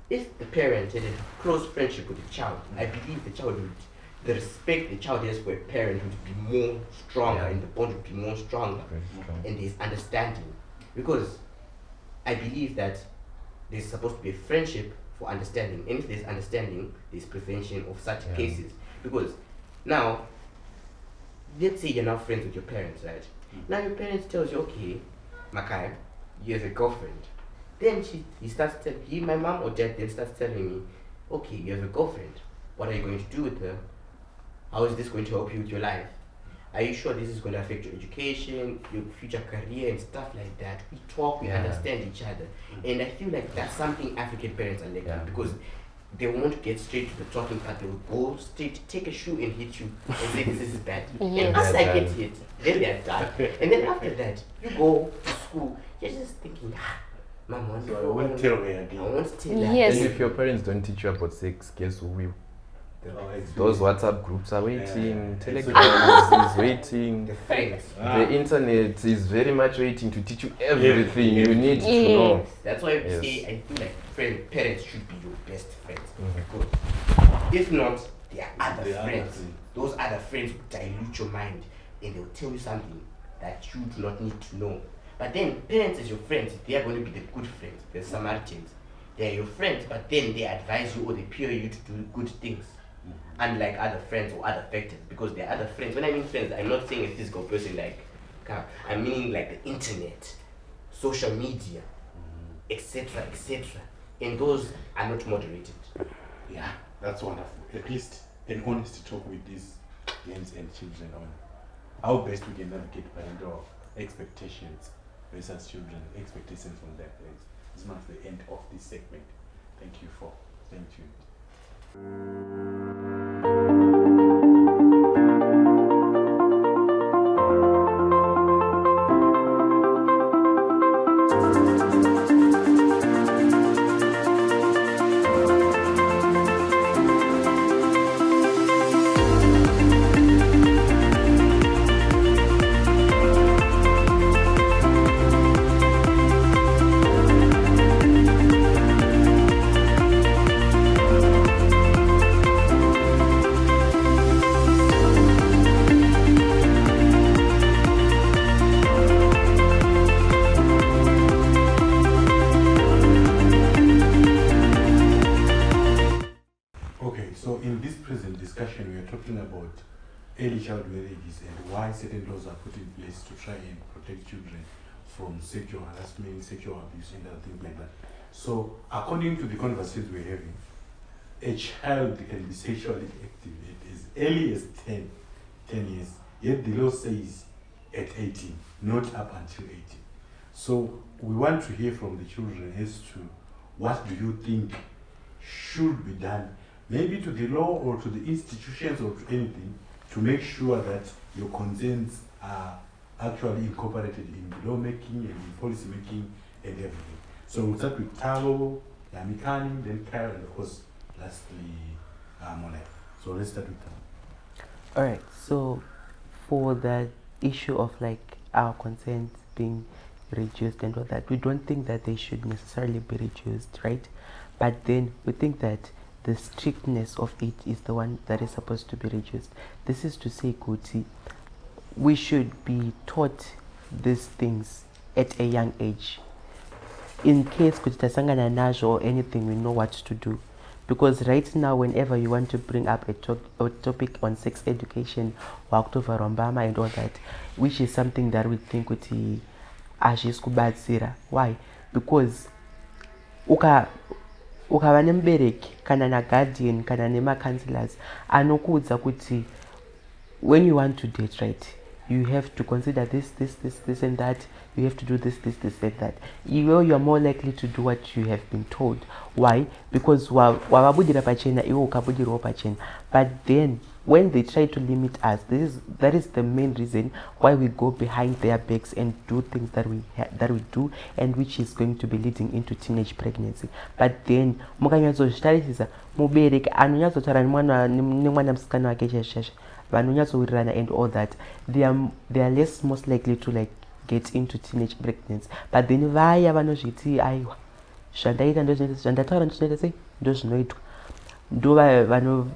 if the parent had a close friendship with the child, I believe the child would, the respect the child has for a parent would be more stronger, and the bond would be more stronger, and there's understanding. Because I believe that there's supposed to be a friendship for understanding, and if there's understanding, there's prevention of such cases. Because now, let's say you're now friends with your parents, right? Now your parents tells you, okay, Makai, you have a girlfriend. Then my mom or dad then starts telling me, okay, you have a girlfriend. What are you going to do with her? How is this going to help you with your life? Are you sure this is going to affect your education, your future career and stuff like that? We talk, we understand each other. And I feel like that's something African parents are lacking because they won't get straight to the talking part. They will go straight, take a shoe and hit you and say this is bad. And after I get hit, then they're done. And then after that, you go to school, you're just thinking, Mom, So I won't tell her again. I won't tell her. Yes. And if your parents don't teach you about sex, guess who will? It's Those WhatsApp groups are waiting, Yeah. Telegram is waiting, The friends. the internet is very much waiting to teach you everything you need to know. That's why we Yes. say I feel like parents should be your best friends. Mhm. Because if not, there are other There are other friends. friends. Those other friends will dilute your mind and they'll tell you something that you do not need to know. But then parents as your friends, they are going to be the good friends, the Samaritans. They are your friends, but then they advise you or they peer you to do good things. Unlike other friends or other factors, because they're other friends. When I mean friends, I'm not saying a physical person like I'm meaning like the internet, social media, etc., etc. And those are not moderated. Yeah, that's wonderful. At least an honest talk with these parents and children on how best we can navigate parental expectations versus children expectations from their parents. This marks the end of this segment. Thank you for staying tuned. Okay, so in this present discussion, we are talking about early child marriages and why certain laws are put in place to try and protect children from sexual harassment, sexual abuse, and other things like that. So, according to the conversations we're having, a child can be sexually active at as early as 10 years, yet the law says at 18, not up until 18. So, we want to hear from the children as to what do you think should be done, maybe to the law or to the institutions or to anything, to make sure that your concerns are actually incorporated in the lawmaking and in policy making and everything. So we'll start with Talo, Yamikani, then Kyle, and of course, lastly, Mole. So let's start with Talo. Alright, so for the issue of like our consent being reduced and all that, we don't think that they should necessarily be reduced, right? But then we think that the strictness of it is the one that is supposed to be reduced. This is to say, Kuti, we should be taught these things at a young age. In case Kuti tasangana najo or anything, we know what to do. because right now whenever you want to bring up a topic on sex education, wakutova rombama and all that, which is something that we think kuti hazvisi kubatsira. Why? Because ukava nemubereki kana naguardian kana nemacounselors anokuudza kuti when you want to date, right, you have to consider this and that, you have to do this and that. You are more likely to do what you have been told. Why? Because wavabudira pachena iwe ukabudirawo pachena. But then when they try to limit us, that is the main reason why we go behind their backs and do things that we do, and which is going to be leading into teenage pregnancy. But then mukanyatsotarisisa mubereki anonyatsotaura nemwana musikana wake chashasha vanonyatsowirirana and all that, they are less most likely to like get into teenage pregnancy. But then vaya vanozviti aiwa zvandaita zvandataura ndozvinoita sei ndozvinoitwa, ndo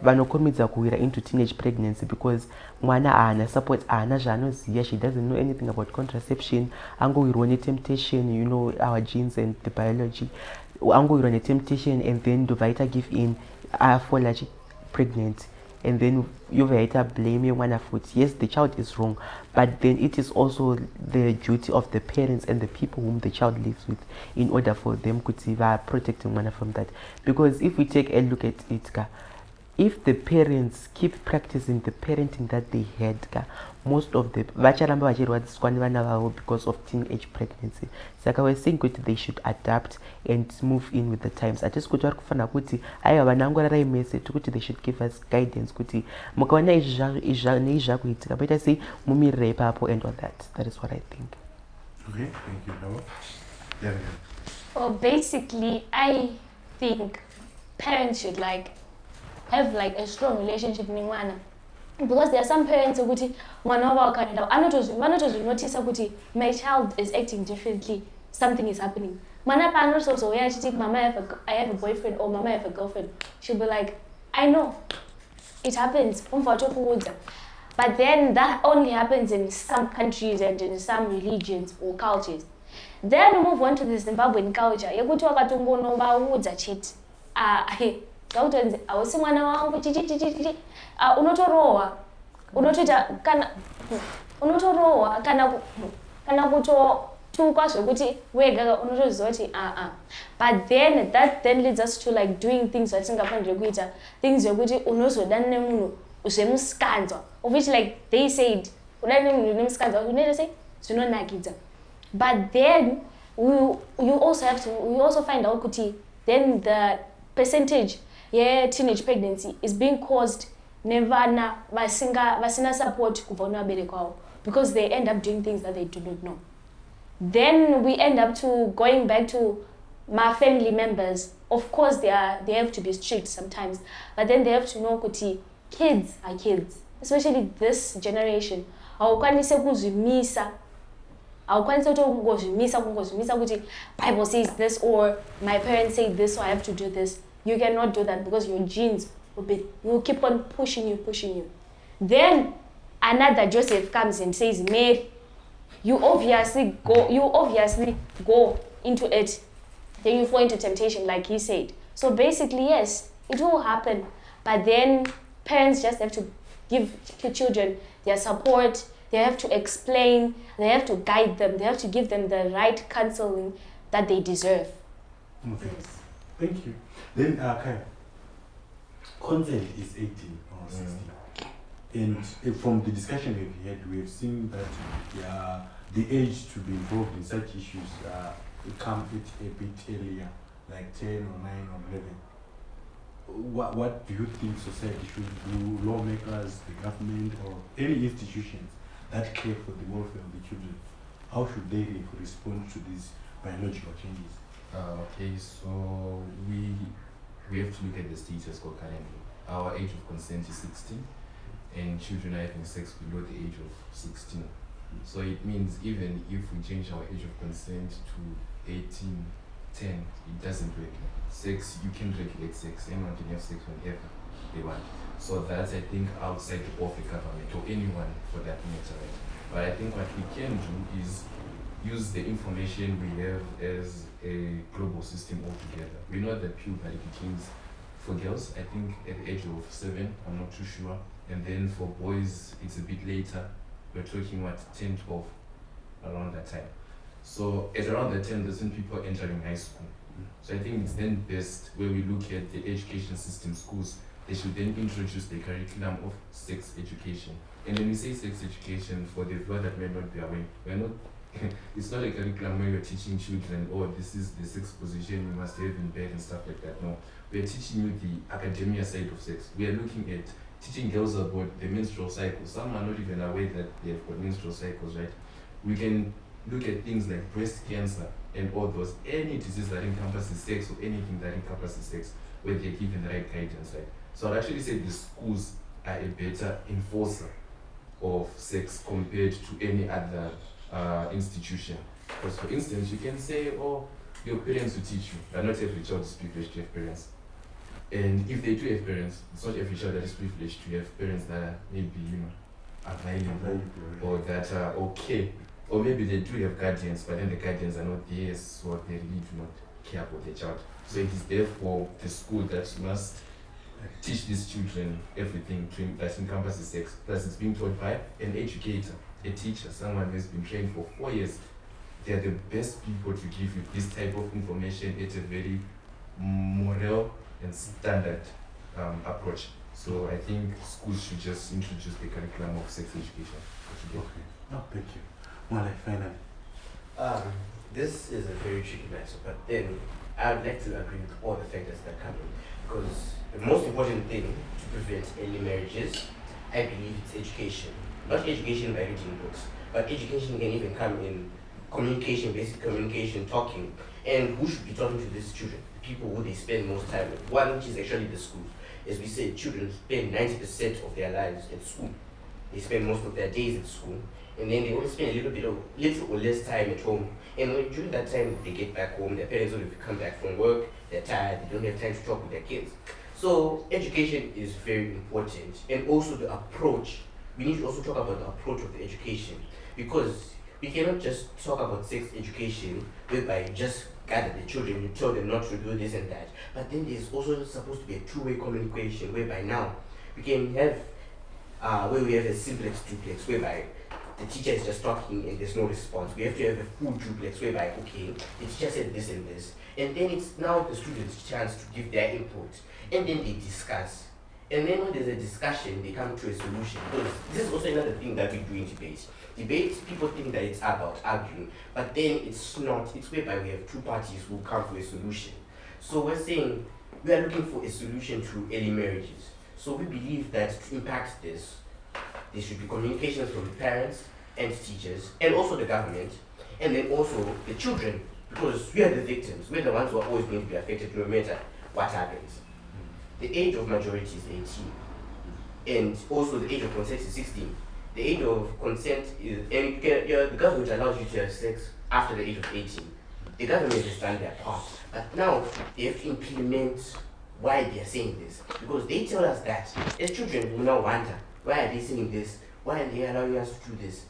vanokomidza kuwira into teenage pregnancy because mwana haana support, haana zvaanoziva, she doesn't know anything about contraception, angowirwa netemptation, you know our genes and the biology, angowirwa netemptation and then ndovaita give in afall pregnant, and then yovaita blame yemwana futi. Yes, the child is wrong, but then it is also the duty of the parents and the people whom the child lives with in order for them kuti va protecting mwana from that. Because if we take a look at it, if the parents keep practicing the parenting that they had, most of the vacharamba vachirwadziswa nevana vavo because of teenage pregnancy. Saka we're saying kuti they should adapt and move in with the times. Hatisi kuti vari kufanira kuti aiwa vana vangorarai mese, tikuti they should give us guidance kuti mukaona izvi neizvakuitika poita sei mumirire ipapo and all that. That is what I think. Okay, thank you. Hello. Yeah. Well, basically, I think parents should have a strong relationship with mwana, because there are some parents who kuti mwana wavo akanoenda vanotozvinotisa kuti my child is acting differently, something is happening. Mwana paanotozouya achiti mama I have a boyfriend or mama I have a girlfriend, she'll be like, I know it happens, but then that only happens in some countries and in some religions or cultures. Then we move on to the Zimbabwean culture yekuti wakatongonovaudza chete gautonzi hausi mwana wangu chichichichichi, unotorohwa kana kutotukwa zvekuti wega unotoziva kuti but then that then leads us to like doing things zvatingafanire kuita, things zvekuti unozodana nemunhu zvemusikanzwa, of which like they said kudana nemunhu nemusikanzwa unoita sei zvinonakidza. But then we also find out kuti then the percentage teenage pregnancy is being caused nevana vasina support kubva kuvabereki vavo, because they end up doing things that they do not know. Then we end up to going back to my family members. Of course they have to be strict sometimes, but then they have to know kuti kids are kids, especially this generation. Haukwanise kuzvimisa, haukwanise kutongozvimisa kuti Bible says this or my parents say this, so I have to do this. You cannot do that because your genes will keep on pushing you. Then another Joseph comes and says, Mary, you obviously go into it. Then you fall into temptation, like he said. So basically, yes, it will happen. But then parents just have to give the children their support. They have to explain. They have to guide them. They have to give them the right counseling that they deserve. Okay. Thank you. Then, Kai, consent is 18 or 16. And from the discussion we've had, we've seen that the age to be involved in such issues come a bit earlier, like 10 or 9 or 11. What do you think society should do, lawmakers, the government, or any institutions that care for the welfare of the children? How should they respond to these biological changes? Okay, so we have to look at the status quo currently. Our age of consent is 16, and children are having sex below the age of 16. So it means even if we change our age of consent to 18, 10, it doesn't work. Sex, you can regulate sex. Anyone can have sex whenever they want. So that's, I think, outside of the government or anyone for that matter. Right? But I think what we can do is use the information we have as a global system altogether. We know that puberty begins for girls, I think at the age of 7, I'm not too sure. And then for boys, it's a bit later. We're talking what, 10, 12, around that time. So at around that time, there's when people are entering high school. So I think it's then best where we look at the education system, schools, they should then introduce the curriculum of sex education. And when we say sex education, for the viewer that may not be aware, we're not, it's not a curriculum where you're teaching children, oh, this is the sex position you must have in bed and stuff like that. No, we're teaching you the academia side of sex. We are looking at teaching girls about the menstrual cycle. Some are not even aware that they've got menstrual cycles, right? We can look at things like breast cancer and all those, any disease that encompasses sex or anything that encompasses sex, where they're given the right guidance, right? So I'd actually say the schools are a better enforcer of sex compared to any other institution. Because for instance, you can say, oh, your parents will teach you, but not every child is privileged to have parents. And if they do have parents, it's not every child that is privileged to have parents that are maybe, available or that are okay. Or maybe they do have guardians, but then the guardians are not there, so they really do not care about the child. So it is therefore the school that must teach these children everything that encompasses sex. Plus it's being taught by an educator, a teacher, someone who has been trained for 4 years. They are the best people to give you this type of information at a very moral and standard approach. So I think schools should just introduce the curriculum of sex education. Okay. Oh, thank you. Well, finally. This is a very tricky matter, but then I would like to agree with all the factors that come in, because the most important thing to prevent early marriages, I believe, it's education. Not education by reading books, but education can even come in communication, basic communication, talking. And who should be talking to these children? The people who they spend most time with. One, which is actually the schools. As we said, children spend 90% of their lives at school. They spend most of their days at school. And then they only spend a little or less time at home. And during that time, they get back home, their parents will come back from work, they're tired, they don't have time to talk with their kids. So education is very important. And also the approach, we need to also talk about the approach of the education. Because we cannot just talk about sex education whereby you just gather the children, you tell them not to do this and that. But then there's also supposed to be a two-way communication whereby now we can have, where we have a simplex duplex whereby the teacher is just talking and there's no response. We have to have a full duplex whereby, okay, the teacher said this and this. And then it's now the students' chance to give their input. And then they discuss. And then when there's a discussion, they come to a solution. Because this is also another thing that we do in debates. Debates, people think that it's about arguing, but then it's not. It's whereby we have two parties who come to a solution. So we're saying we are looking for a solution to early marriages. So we believe that to impact this, there should be communications from the parents and teachers, and also the government, and then also the children, because we are the victims. We're the ones who are always going to be affected no matter what happens. The age of majority is 18, and also the age of consent is 16. The age of consent is, and the government allows you to have sex after the age of 18. The government has done their part, but now they have to implement why they are saying this, because they tell us that as children we now wonder, why are they saying this? Why are they allowing us to do this?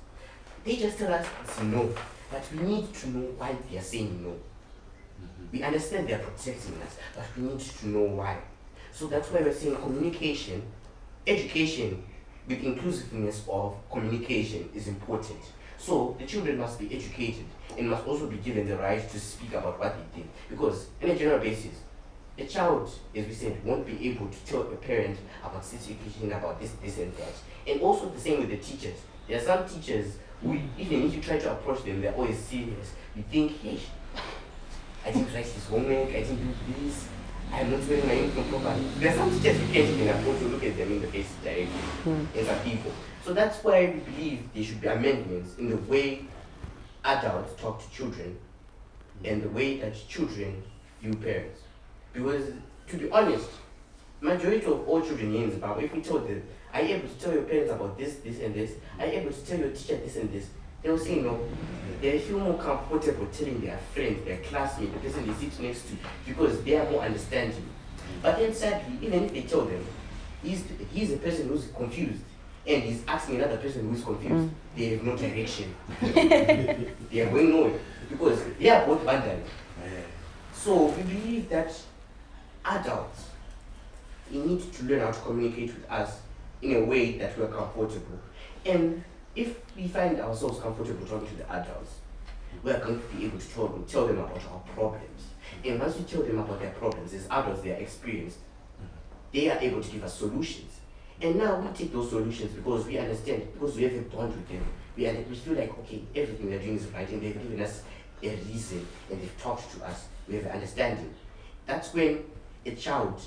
They just tell us it's no, but we need to know why they are saying no. We understand they are protecting us, but we need to know why. So that's why we're saying communication, education with inclusiveness of communication is important. So the children must be educated and must also be given the right to speak about what they did. Because on a general basis, a child, as we said, won't be able to tell a parent about sex education, about this, and that. And also the same with the teachers. There are some teachers who, even if you try to approach them, they're always serious. You think, hey, I didn't write this homework, I didn't do this, I'm not wearing my uniform properly. There are some teachers you can't even approach to look at them in the face directly, as a people. So that's why we believe there should be amendments in the way adults talk to children and the way that children view parents. Because, to be honest, majority of all children in Zimbabwe, if we told them, are you able to tell your parents about this, and this? Are you able to tell your teacher this and this? They will say no. They feel more comfortable telling their friends, their classmates, the person they sit next to, because they are more understanding. But then sadly, even if they tell them, he's a person who's confused, and he's asking another person who's confused, they have no direction. They are going nowhere, because they are both wondering. So we believe that adults they need to learn how to communicate with us in a way that we're comfortable. And if we find ourselves comfortable talking to the adults, we're going to be able to tell them about our problems. And once we tell them about their problems, as adults, they are experienced, they are able to give us solutions. And now we take those solutions because we understand, because we have a bond with them. We feel like, okay, everything they're doing is right, and they've given us a reason, and they've talked to us. We have an understanding. That's when a child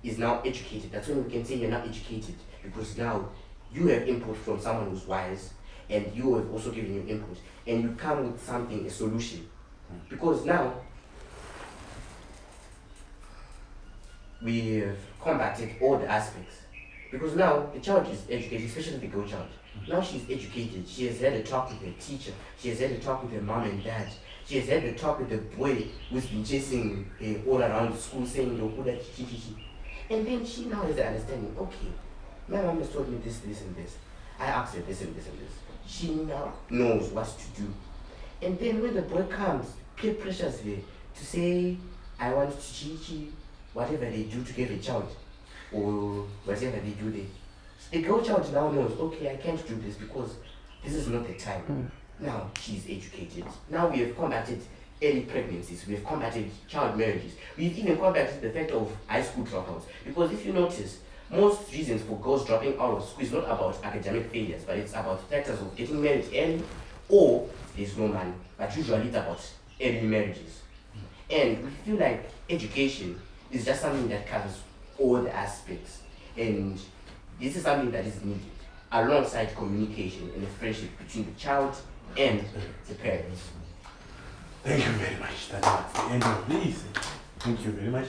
is now educated. That's when we can say you're not educated, because now you have input from someone who's wise, and you have also given your input, and you come with something, a solution. Because now we have combated all the aspects. Because now the child is educated, especially the girl child. Now she's educated. She has had a talk with her teacher. She has had a talk with her mom and dad. She has had a talk with the boy who's been chasing her all around the school, saying, and then she now has the understanding, okay, my mom has told me this, this, and this. I asked her this and this and this. She now knows what to do. And then when the boy comes, peer pressures her to say, I want to chichi, whatever they do to get a child, or whatever they do there. The girl child now knows, okay, I can't do this because this is not the time. Now she's educated. Now we have combated early pregnancies, we have combated child marriages, we've even combated the fact of high school dropouts. Because if you notice, most reasons for girls dropping out of school is not about academic failures, but it's about factors of getting married early, or there's no money, but usually it's about early marriages. And we feel like education is just something that covers all the aspects, and this is something that is needed alongside communication and a friendship between the child and the parents. Thank you very much. That's the end of this. Thank you very much.